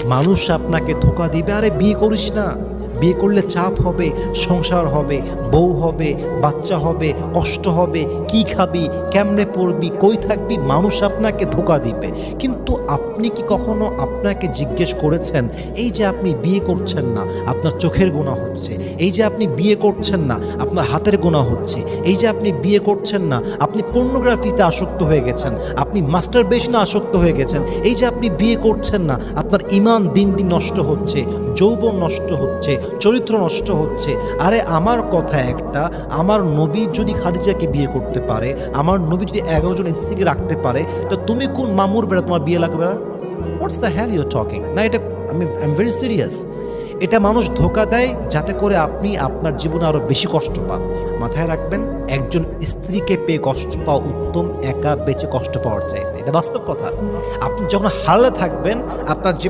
মানুষ আপনাকে ধোঁকা দিবে, আরে বিয়ে করিস না, বিয়ে করলে চাপ হবে, সংসার হবে, বউ হবে, বাচ্চা হবে, কষ্ট হবে, কি খাবি, কেমনে পড়বি, কই থাকবি, মানুষ আপনাকে ধোঁকা দিবে। কিন্তু আপনি কি কখনো আপনাকে জিজ্ঞেস করেছেন, এই যে আপনি বিয়ে করছেন না, আপনার চোখের গুনাহ হচ্ছে, এই যে আপনি বিয়ে করছেন না, আপনার হাতের গুনাহ হচ্ছে, এই যে আপনি বিয়ে করছেন না, আপনি পর্নোগ্রাফিতে আসক্ত হয়ে গেছেন, আপনি মাস্টারবেশনে আসক্ত হয়ে গেছেন, এই যে আপনি বিয়ে করছেন না, আপনার ঈমান দিন দিন নষ্ট হচ্ছে, যৌবন নষ্ট হচ্ছে, চরিত্র নষ্ট হচ্ছে। আরে আমার কথা একটা, আমার নবী যদি খাদিজাকে বিয়ে করতে পারে, আমার নবী যদি 11 জন স্ত্রীকে রাখতে পারে, তো তুমি কোন মামুর বেড়া তোমার বিয়ে লাগবে? What's the hell you talking? না, এটা আই এম ভেরি সিরিয়াস। এটা মানুষ ধোঁকা দেয় যাতে করে আপনি আপনার জীবনে আরও বেশি কষ্ট পান। মাথায় রাখবেন, একজন স্ত্রীকে পেয়ে কষ্ট পাওয়া উত্তম একা বেঁচে কষ্ট পাওয়ার চাইতে। এটা বাস্তব কথা। আপনি যখন হারালে থাকবেন, আপনার জীবন